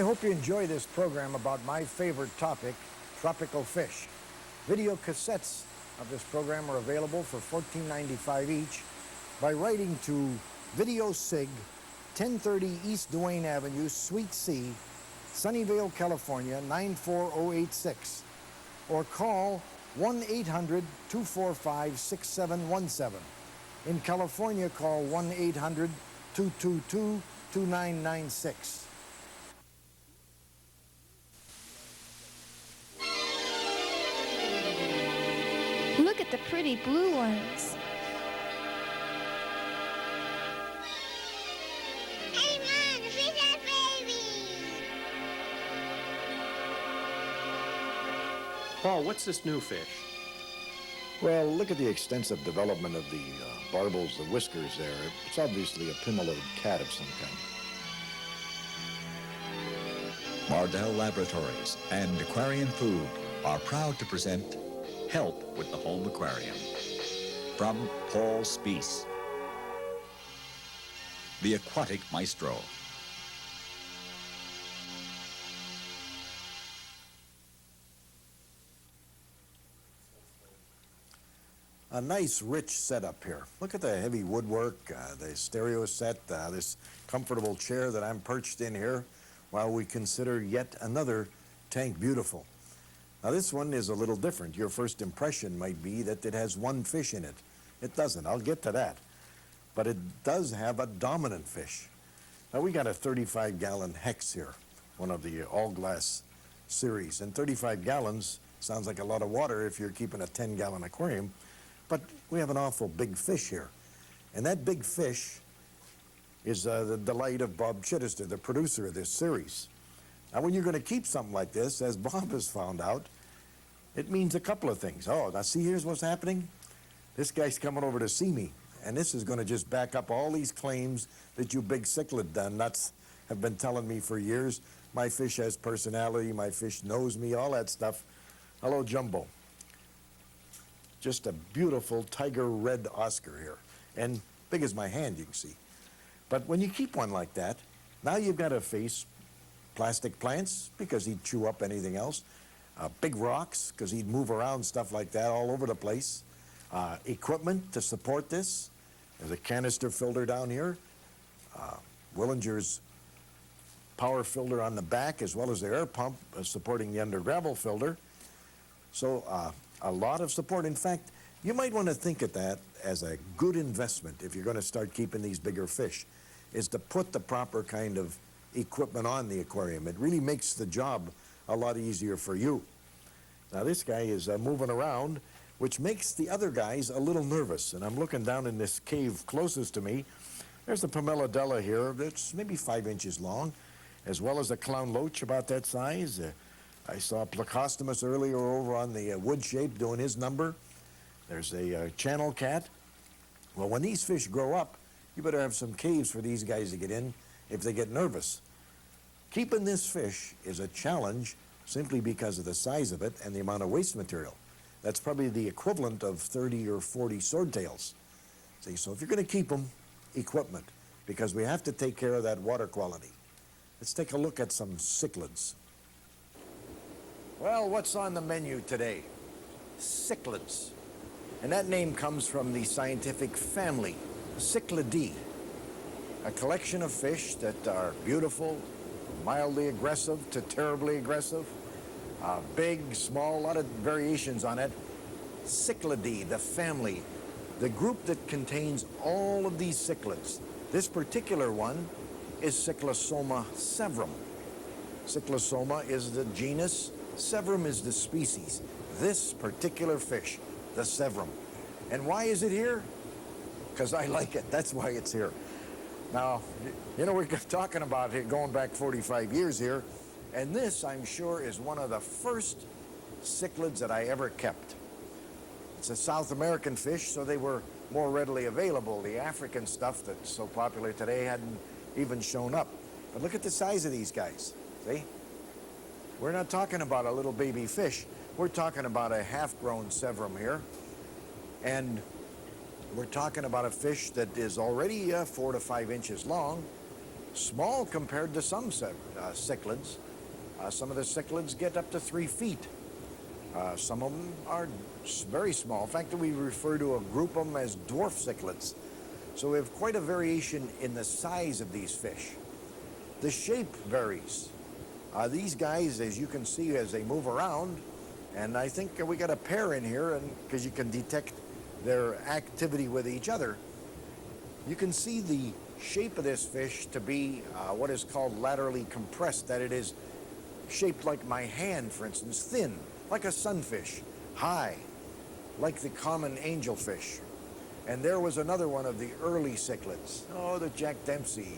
I hope you enjoy this program about my favorite topic, tropical fish. Video cassettes of this program are available for $14.95 each by writing to Video Sig, 1030 East Duane Avenue, Suite C, Sunnyvale, California, 94086, or call 1-800-245-6717. In California, call 1-800-222-2996. Look at the pretty blue ones. Hey, Mom, the fish are baby. Paul, what's this new fish? Well, look at the extensive development of the barbels, the whiskers there. It's obviously a pinnate cat of some kind. Mardell Laboratories and Aquarium Food are proud to present Help with the Home Aquarium from Paul Speece, the Aquatic Maestro. A nice, rich setup here. Look at the heavy woodwork, the stereo set, this comfortable chair that I'm perched in here while we consider yet another tank beautiful. Now, this one is a little different. Your first impression might be that it has one fish in it. It doesn't. I'll get to that. But it does have a dominant fish. Now, we got a 35-gallon Hex here, one of the all-glass series. And 35 gallons sounds like a lot of water if you're keeping a 10-gallon aquarium. But we have an awful big fish here. And that big fish is the delight of Bob Chittister, the producer of this series. Now, when you're going to keep something like this, as Bob has found out, it means a couple of things. Oh, now see, here's what's happening. This guy's coming over to see me, and this is going to just back up all these claims that you big cichlid nuts have been telling me for years. My fish has personality, my fish knows me, all that stuff. Hello, Jumbo. Just a beautiful tiger red Oscar here, and big as my hand, you can see. But when you keep one like that, now you've got to face plastic plants, because he'd chew up anything else, big rocks, because he'd move around stuff like that all over the place, equipment to support this. There's a canister filter down here, Willinger's power filter on the back, as well as the air pump supporting the under gravel filter. So a lot of support. In fact, you might want to think of that as a good investment if you're going to start keeping these bigger fish, is to put the proper kind of equipment on the aquarium. It really makes the job a lot easier for you. Now, this guy is moving around, which makes the other guys a little nervous. And I'm looking down in this cave closest to me. There's the Pomelodella here that's maybe 5 inches long, as well as a clown loach about that size. I saw Plecostomus earlier over on the wood shape doing his number. There's a channel cat. Well, when these fish grow up, you better have some caves for these guys to get in if they get nervous. Keeping this fish is a challenge simply because of the size of it and the amount of waste material. That's probably the equivalent of 30 or 40 swordtails. See, so if you're going to keep them, equipment, because we have to take care of that water quality. Let's take a look at some cichlids. Well, what's on the menu today? Cichlids. And that name comes from the scientific family, Cichlidae, a collection of fish that are beautiful, mildly aggressive to terribly aggressive, big, small, a lot of variations on it. Cichlidae, the family, the group that contains all of these cichlids. This particular one is Cyclosoma severum. Cyclosoma is the genus, severum is the species. This particular fish, the severum. And why is it here? Because I like it. That's why it's here. Now, you know, we're talking about it going back 45 years here, and this, I'm sure, is one of the first cichlids that I ever kept. It's a South American fish, so they were more readily available. The African stuff that's so popular today hadn't even shown up. But look at the size of these guys, see? We're not talking about a little baby fish. We're talking about a half-grown severum here. And we're talking about a fish that is already 4 to 5 inches long Small compared to some cichlids. Some of the cichlids get up to 3 feet. Some of them are very small. In fact, we refer to a group of them as dwarf cichlids. So we have quite a variation in the size of these fish. The shape varies. These guys, as you can see as they move around, and I think we got a pair in here, and because you can detect their activity with each other, you can see the shape of this fish to be what is called laterally compressed, that it is shaped like my hand, for instance, thin, like a sunfish, high, like the common angelfish. And there was another one of the early cichlids. Oh, the Jack Dempsey,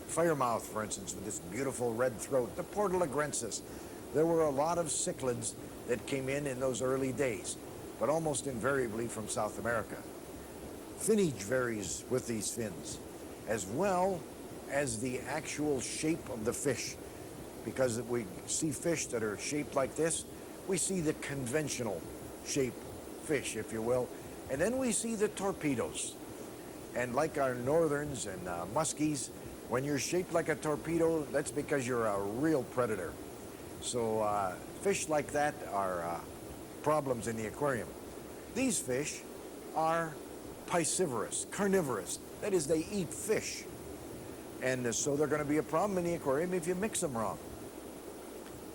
firemouth, for instance, with this beautiful red throat, the portalagrensis. There were a lot of cichlids that came in those early days, but almost invariably from South America. Finnage varies with these fins, as well as the actual shape of the fish. Because if we see fish that are shaped like this, we see the conventional shape fish, if you will. And then we see the torpedoes. And like our northerns and muskies, when you're shaped like a torpedo, that's because you're a real predator. So fish like that are problems in the aquarium. These fish are piscivorous, carnivorous. That is, they eat fish. And so they're going to be a problem in the aquarium if you mix them wrong.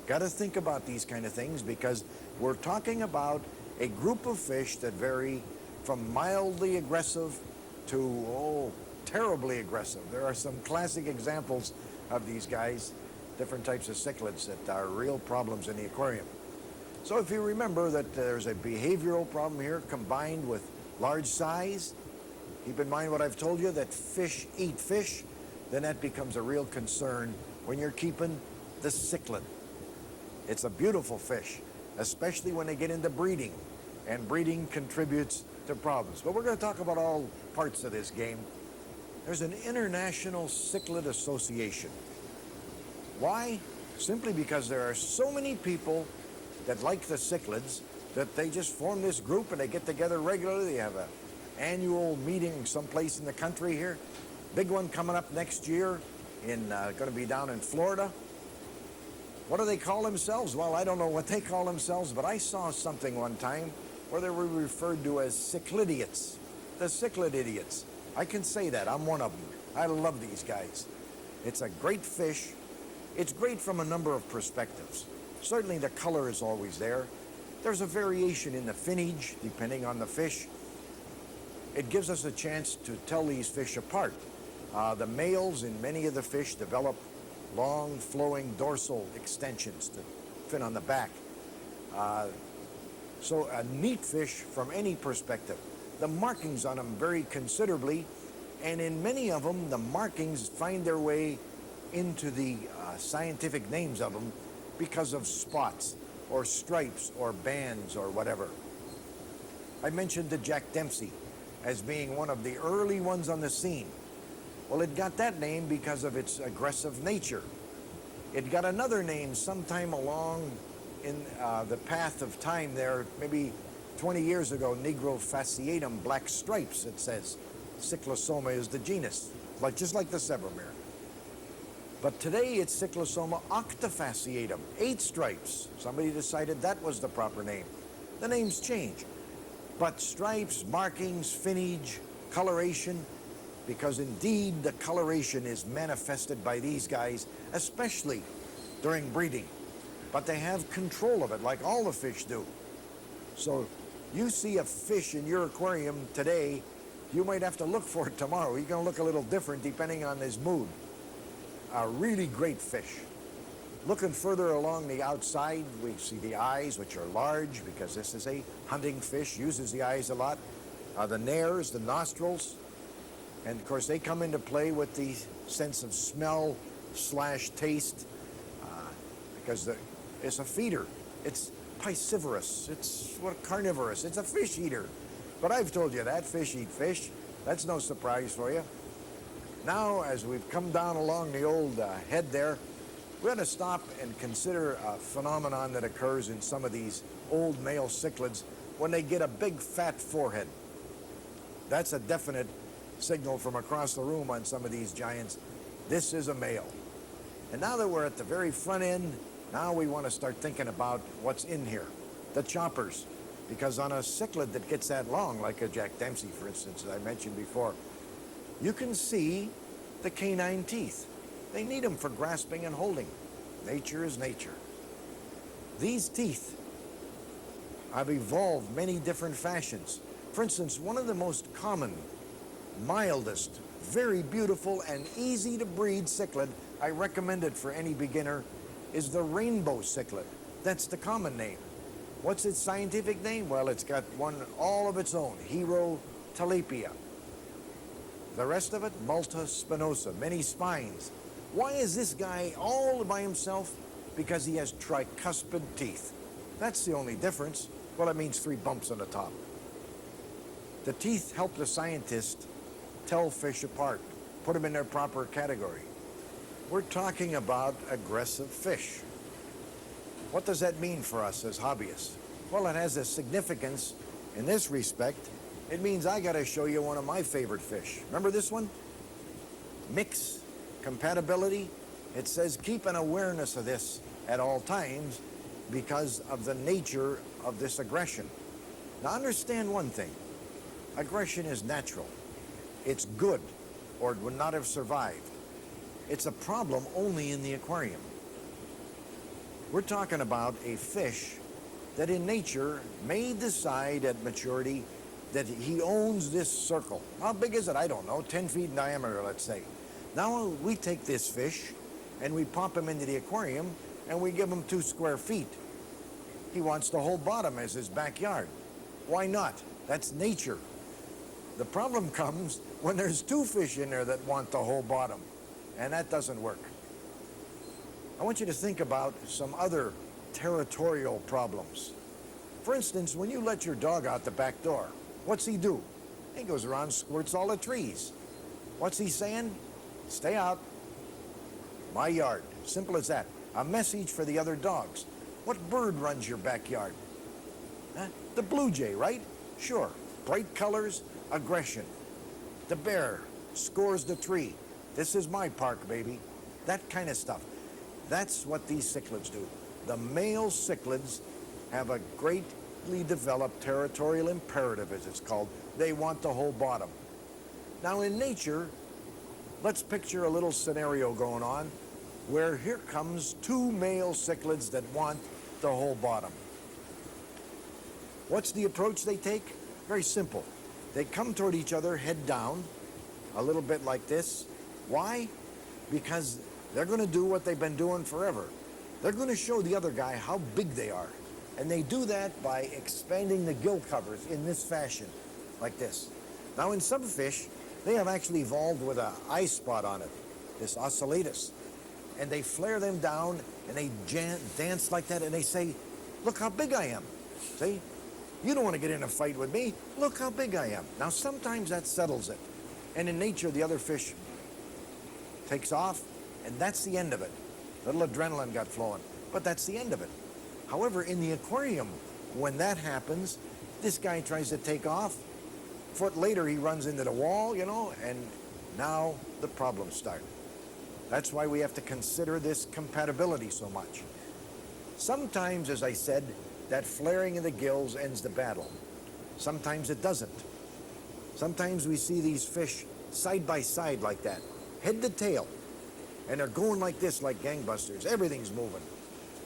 Got to think about these kind of things, because we're talking about a group of fish that vary from mildly aggressive to, terribly aggressive. There are some classic examples of these guys, different types of cichlids that are real problems in the aquarium. So if you remember that there's a behavioral problem here combined with large size, keep in mind what I've told you, that fish eat fish, then that becomes a real concern when you're keeping the cichlid. It's a beautiful fish, especially when they get into breeding, and breeding contributes to problems. But we're going to talk about all parts of this game. There's an International Cichlid Association. Why? Simply because there are so many people that like the cichlids that they just form this group and they get together regularly. They have an annual meeting someplace in the country here. Big one coming up next year, going to be down in Florida. What do they call themselves? Well, I don't know what they call themselves, but I saw something one time where they were referred to as cichlidiots. The cichlid idiots. I can say that. I'm one of them. I love these guys. It's a great fish. It's great from a number of perspectives. Certainly the color is always there. There's a variation in the finnage, depending on the fish. It gives us a chance to tell these fish apart. The males in many of the fish develop long flowing dorsal extensions to fin on the back. So a neat fish from any perspective. The markings on them vary considerably, and in many of them, the markings find their way into the scientific names of them because of spots or stripes or bands or whatever. I mentioned the Jack Dempsey as being one of the early ones on the scene. Well, it got that name because of its aggressive nature. It got another name sometime along in the path of time there, maybe 20 years ago, Negro fasciatum, black stripes, it says. Cyclosoma is the genus, just like the Sebromere. But today it's Cyclosoma octafasciatum, 8 stripes. Somebody decided that was the proper name. The names change. But stripes, markings, finnage, coloration, because indeed the coloration is manifested by these guys, especially during breeding. But they have control of it, like all the fish do. So you see a fish in your aquarium today, you might have to look for it tomorrow. He's going to look a little different depending on his mood. A really great fish. Looking further along the outside, we see the eyes, which are large because this is a hunting fish, uses the eyes a lot. The nares, the nostrils, and of course they come into play with the sense of smell / taste because it's a feeder. It's piscivorous. It's carnivorous. It's a fish eater. But I've told you that fish eat fish. That's no surprise for you. Now, as we've come down along the old head there, we're going to stop and consider a phenomenon that occurs in some of these old male cichlids when they get a big fat forehead. That's a definite signal from across the room on some of these giants This is a male. And now that we're at the very front end, now we want to start thinking about what's in here, the choppers. Because on a cichlid that gets that long, like a Jack Dempsey, for instance, as I mentioned before, you can see the canine teeth. They need them for grasping and holding. Nature is nature. These teeth have evolved many different fashions. For instance, one of the most common, mildest, very beautiful, and easy to breed cichlid, I recommend it for any beginner, is the rainbow cichlid. That's the common name. What's its scientific name? Well, it's got one all of its own, Hero tilapia. The rest of it, Malta spinosa, many spines. Why is this guy all by himself? Because he has tricuspid teeth. That's the only difference. Well, it means 3 bumps on the top. The teeth help the scientist tell fish apart, put them in their proper category. We're talking about aggressive fish. What does that mean for us as hobbyists? Well, it has a significance in this respect. It means I got to show you one of my favorite fish. Remember this one? Mix, compatibility. It says keep an awareness of this at all times because of the nature of this aggression. Now understand one thing. Aggression is natural. It's good, or it would not have survived. It's a problem only in the aquarium. We're talking about a fish that in nature may decide at maturity that he owns this circle. How big is it? I don't know, 10 feet in diameter, let's say. Now we take this fish and we pop him into the aquarium and we give him 2 square feet. He wants the whole bottom as his backyard. Why not? That's nature. The problem comes when there's 2 fish in there that want the whole bottom, and that doesn't work. I want you to think about some other territorial problems. For instance, when you let your dog out the back door, what's he do? He goes around, squirts all the trees. What's he saying? Stay out. My yard. Simple as that. A message for the other dogs. What bird runs your backyard? Huh? The blue jay, right? Sure. Bright colors, aggression. The bear scores the tree. This is my park, baby. That kind of stuff. That's what these cichlids do. The male cichlids have a greatly developed territorial imperative, as it's called. They want the whole bottom. Now in nature, let's picture a little scenario going on where here comes 2 male cichlids that want the whole bottom. What's the approach they take? Very simple. They come toward each other head down, a little bit like this. Why? Because they're going to do what they've been doing forever. They're going to show the other guy how big they are. And they do that by expanding the gill covers in this fashion, like this. Now in some fish, they have actually evolved with an eye spot on it, this ocellatus. And they flare them down and they dance like that and they say, look how big I am. See? You don't want to get in a fight with me. Look how big I am. Now sometimes that settles it. And in nature, the other fish takes off and that's the end of it. Little adrenaline got flowing, but that's the end of it. However, in the aquarium, when that happens, this guy tries to take off. A foot later, he runs into the wall, you know, and now the problems start. That's why we have to consider this compatibility so much. Sometimes, as I said, that flaring of the gills ends the battle. Sometimes it doesn't. Sometimes we see these fish side by side like that, head to tail, and they're going like this, like gangbusters. Everything's moving.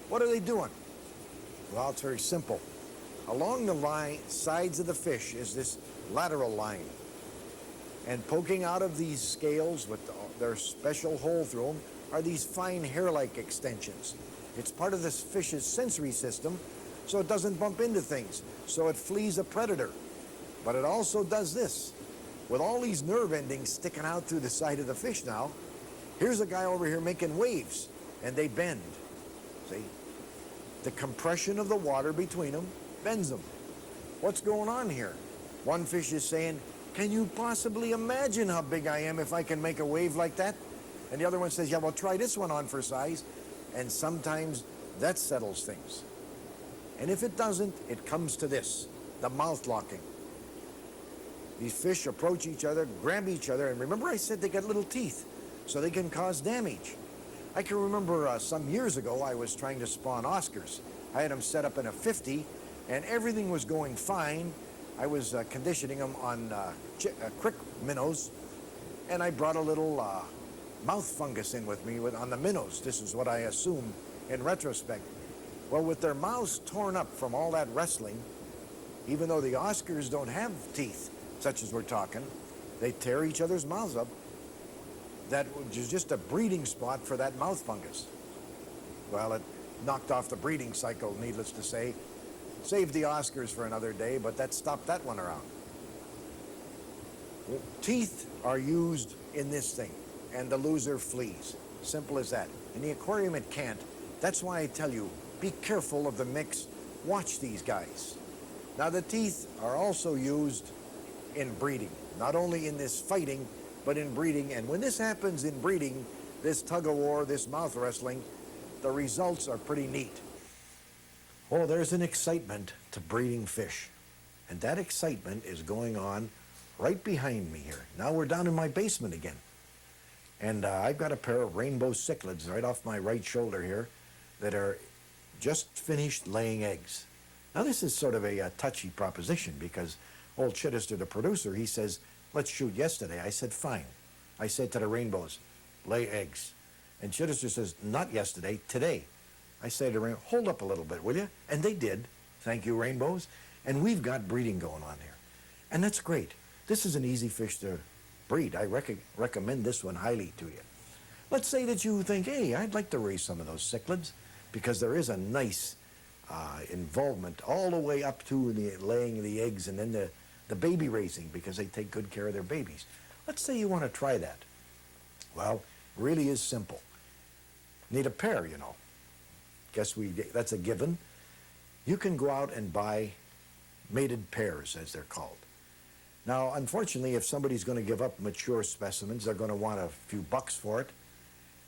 What are they doing? Well, it's very simple. Along the line, sides of the fish is this lateral line. And poking out of these scales with their special hole through them are these fine hair-like extensions. It's part of this fish's sensory system, so it doesn't bump into things, so it flees a predator. But it also does this. With all these nerve endings sticking out through the side of the fish now, here's a guy over here making waves, and they bend. See? The compression of the water between them bends them. What's going on here? One fish is saying, can you possibly imagine how big I am if I can make a wave like that? And the other one says, yeah, well, try this one on for size. And sometimes that settles things. And if it doesn't, it comes to this, the mouth locking. These fish approach each other, grab each other, and remember I said they got little teeth. so they can cause damage. I can remember some years ago I was trying to spawn Oscars. I had them set up in a 50 and everything was going fine. I was conditioning them on crick minnows, and I brought a little mouth fungus in with me on the minnows. This is what I assume in retrospect. Well, with their mouths torn up from all that wrestling, even though the Oscars don't have teeth, such as we're talking, they tear each other's mouths up. That was just a breeding spot for that mouth fungus. Well, it knocked off the breeding cycle, needless to say. Saved the Oscars for another day, but that stopped that one around. Teeth are used in this thing, and the loser flees. Simple as that. In the aquarium, it can't. That's why I tell you, be careful of the mix. Watch these guys. Now, the teeth are also used in breeding, not only in this fighting, but in breeding. And when this happens in breeding, this tug-of-war, this mouth wrestling, the results are pretty neat. Oh, there's an excitement to breeding fish. And that excitement is going on right behind me here. Now we're down in my basement again. And I've got a pair of rainbow cichlids right off my right shoulder here that are just finished laying eggs. Now this is sort of a touchy proposition because old Chittister, the producer, he says, let's shoot yesterday. I said, fine. I said to the rainbows, lay eggs. And Chittister says, not yesterday, today. I say to Rainbow, hold up a little bit, will you? And they did. Thank you, rainbows. And we've got breeding going on here. And that's great. This is an easy fish to breed. I recommend this one highly to you. Let's say that you think, hey, I'd like to raise some of those cichlids because there is a nice involvement all the way up to the laying of the eggs and then the baby raising because they take good care of their babies. Let's say you want to try that. Well, it really is simple. Need a pair, you know. Guess that's a given. You can go out and buy mated pairs, as they're called. Now, unfortunately, if somebody's going to give up mature specimens, they're going to want a few bucks for it,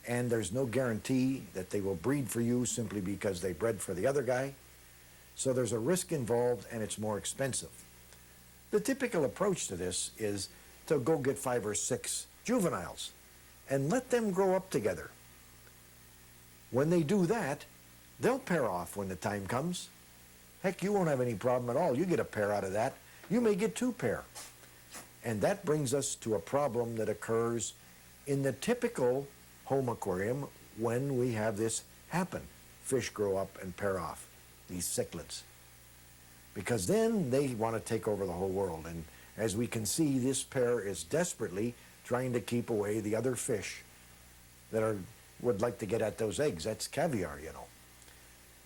and there's no guarantee that they will breed for you simply because they bred for the other guy. So there's a risk involved, and it's more expensive. The typical approach to this is to go get 5 or 6 juveniles and let them grow up together. When they do that, they'll pair off when the time comes. Heck, you won't have any problem at all. You get a pair out of that. You may get 2 pair. And that brings us to a problem that occurs in the typical home aquarium when we have this happen. Fish grow up and pair off, these cichlids. Because then they want to take over the whole world. And as we can see, this pair is desperately trying to keep away the other fish that would like to get at those eggs. That's caviar, you know.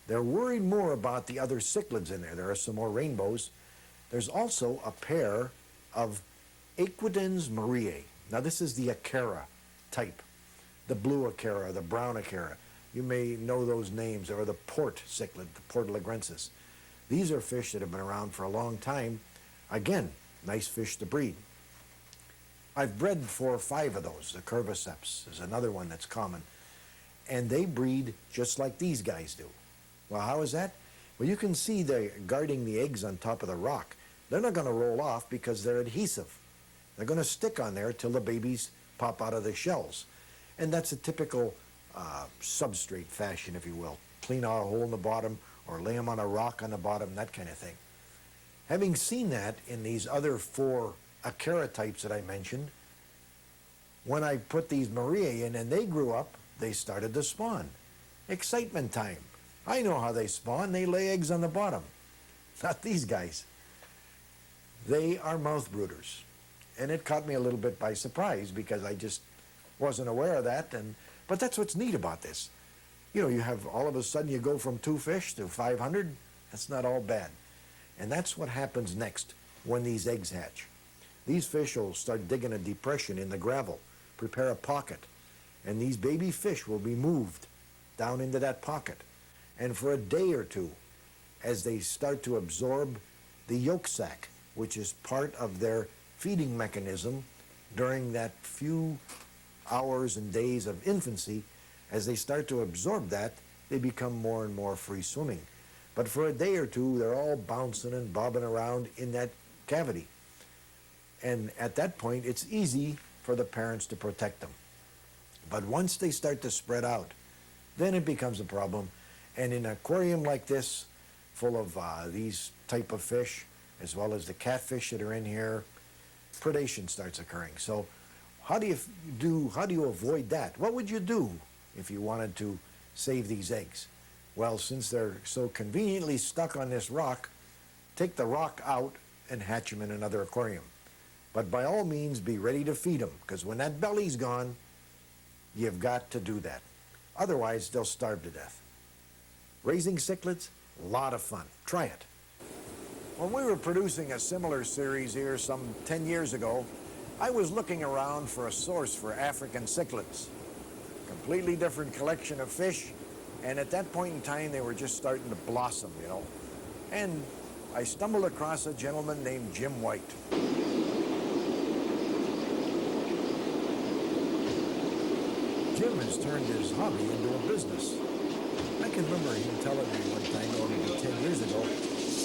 They're worried more about the other cichlids in there. There are some more rainbows. There's also a pair of Aquidens mariae. Now this is the Acara type, the blue Acara, the brown Acara. You may know those names, or the port cichlid, the Port lagrensis. These are fish that have been around for a long time. Again, nice fish to breed. I've bred 4 or 5 of those. The Curviceps is another one that's common. And they breed just like these guys do. Well, how is that? Well, you can see they're guarding the eggs on top of the rock. They're not going to roll off because they're adhesive. They're going to stick on there till the babies pop out of the shells. And that's a typical substrate fashion, if you will. Clean out a hole in the bottom or lay them on a rock on the bottom, that kind of thing. Having seen that in these other 4 Acara types that I mentioned, when I put these Mariae in and they grew up, they started to spawn. Excitement time. I know how they spawn. They lay eggs on the bottom. Not these guys. They are mouth brooders. And it caught me a little bit by surprise because I just wasn't aware of that. But that's what's neat about this. You know, you have all of a sudden you go from 2 fish to 500. That's not all bad. And that's what happens next when these eggs hatch. These fish will start digging a depression in the gravel, prepare a pocket, and these baby fish will be moved down into that pocket. And for a day or 2, as they start to absorb the yolk sac, which is part of their feeding mechanism during that few hours and days of infancy, as they start to absorb that, they become more and more free swimming. But for a day or 2, they're all bouncing and bobbing around in that cavity. And at that point, it's easy for the parents to protect them. But once they start to spread out, then it becomes a problem. And in an aquarium like this, full of these type of fish, as well as the catfish that are in here, predation starts occurring. So how do you avoid that? What would you do if you wanted to save these eggs? Well, since they're so conveniently stuck on this rock, take the rock out and hatch them in another aquarium. But by all means, be ready to feed them, because when that belly's gone, you've got to do that. Otherwise, they'll starve to death. Raising cichlids, a lot of fun. Try it. When we were producing a similar series here some 10 years ago, I was looking around for a source for African cichlids. Completely different collection of fish, and at that point in time, they were just starting to blossom, you know. And I stumbled across a gentleman named Jim White. Jim has turned his hobby into a business. I can remember him telling me one time, maybe 10 years ago,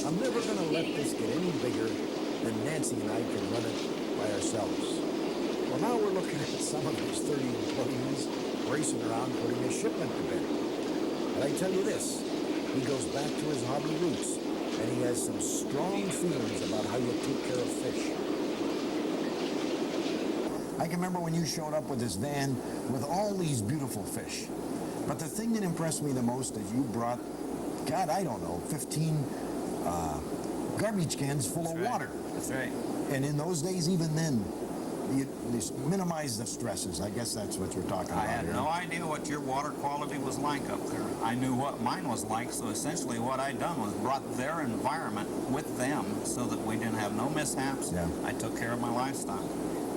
I'm never going to let this get any bigger than Nancy and I can run it by ourselves. Well, now we're looking at some of his 30 employees racing around putting his shipment to bed. But I tell you this, he goes back to his hobby roots, and he has some strong feelings about how you take care of fish. I can remember when you showed up with this van with all these beautiful fish. But the thing that impressed me the most is you brought, God, I don't know, 15 garbage cans full of water. That's right. And in those days, even then, you minimize the stresses. I guess that's what you're talking about I had here. no idea what your water quality was like up there. I knew what mine was like, so essentially what I'd done was brought their environment with them so that we didn't have no mishaps. Yeah. I took care of my livestock.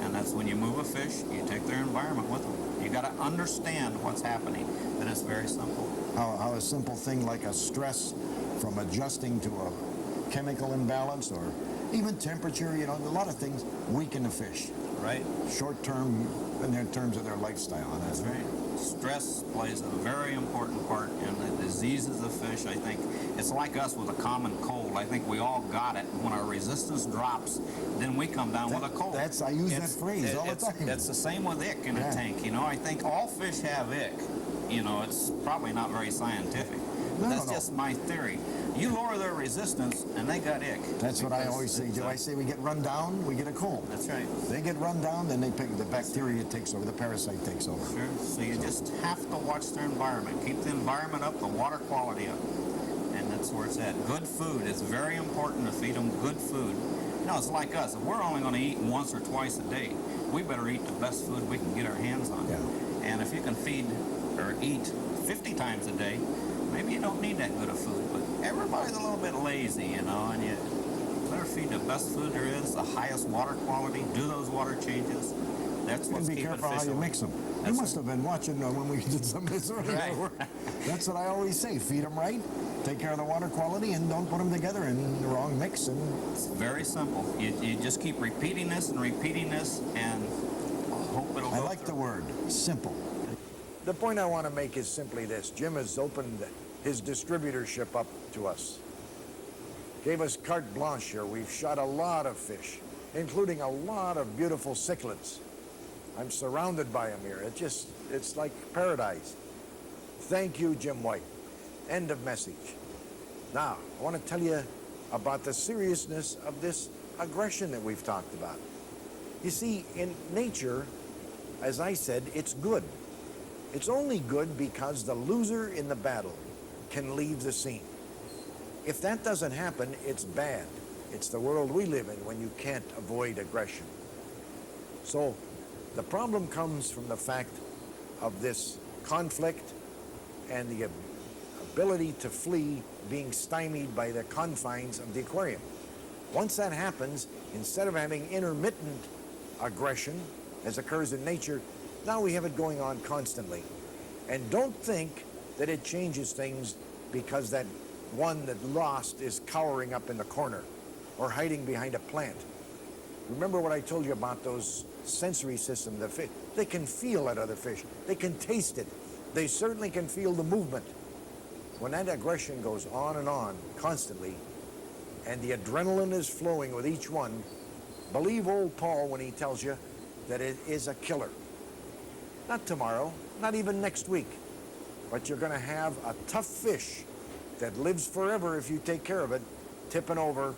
And that's when you move a fish, you take their environment with them. You got to understand what's happening, and it's very simple. How a simple thing like a stress from adjusting to a chemical imbalance or even temperature, you know, a lot of things weaken the fish. Right. Short term in terms of their lifestyle. And That's right. Stress plays a very important part in the diseases of fish. I think it's like us with a common cold. I think we all got it. When our resistance drops, then we come down with a cold. I use that phrase all the time. It's the same with ick in a tank. You know, I think all fish have ick. You know, it's probably not very scientific. But that's just my theory. You lower their resistance, and they got ick. That's what I always say. Do I say we get run down, we get a cold? That's right. They get run down, then they pick the bacteria takes over, the parasite takes over. Sure. So you just have to watch their environment. Keep the environment up, the water quality up. And that's where it's at. Good food. It's very important to feed them good food. You know, it's like us. If we're only going to eat once or twice a day, we better eat the best food we can get our hands on. Yeah. And if you can feed or eat 50 times a day, maybe you don't need that good of food. But everybody's a little bit lazy, you know, and you better feed the best food there is, the highest water quality, do those water changes. That's what's And be keeping careful fish how you alive. mix them. You That's must have been watching when we did some of this earlier. Right. That's what I always say. Feed them right, take care of the water quality, and don't put them together in the wrong mix. And It's very simple. You just keep repeating this, and hope it'll I go like through. the word, simple. The point I want to make is simply this. Jim has opened his distributorship up to us. Gave us carte blanche here. We've shot a lot of fish, including a lot of beautiful cichlids. I'm surrounded by them here. It's like paradise. Thank you, Jim White. End of message. Now, I want to tell you about the seriousness of this aggression that we've talked about. You see, in nature, as I said, it's good. It's only good because the loser in the battle can leave the scene. If that doesn't happen, it's bad. It's the world we live in when you can't avoid aggression. So the problem comes from the fact of this conflict and the ability to flee being stymied by the confines of the aquarium. Once that happens, instead of having intermittent aggression, as occurs in nature, now we have it going on constantly. And don't think that it changes things because that one that lost is cowering up in the corner or hiding behind a plant. Remember what I told you about those sensory systems, the fish. They can feel that other fish. They can taste it. They certainly can feel the movement. When that aggression goes on constantly, and the adrenaline is flowing with each one, believe old Paul when he tells you that it is a killer. Not tomorrow, not even next week. But you're going to have a tough fish that lives forever if you take care of it, tipping over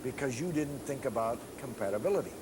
because you didn't think about compatibility.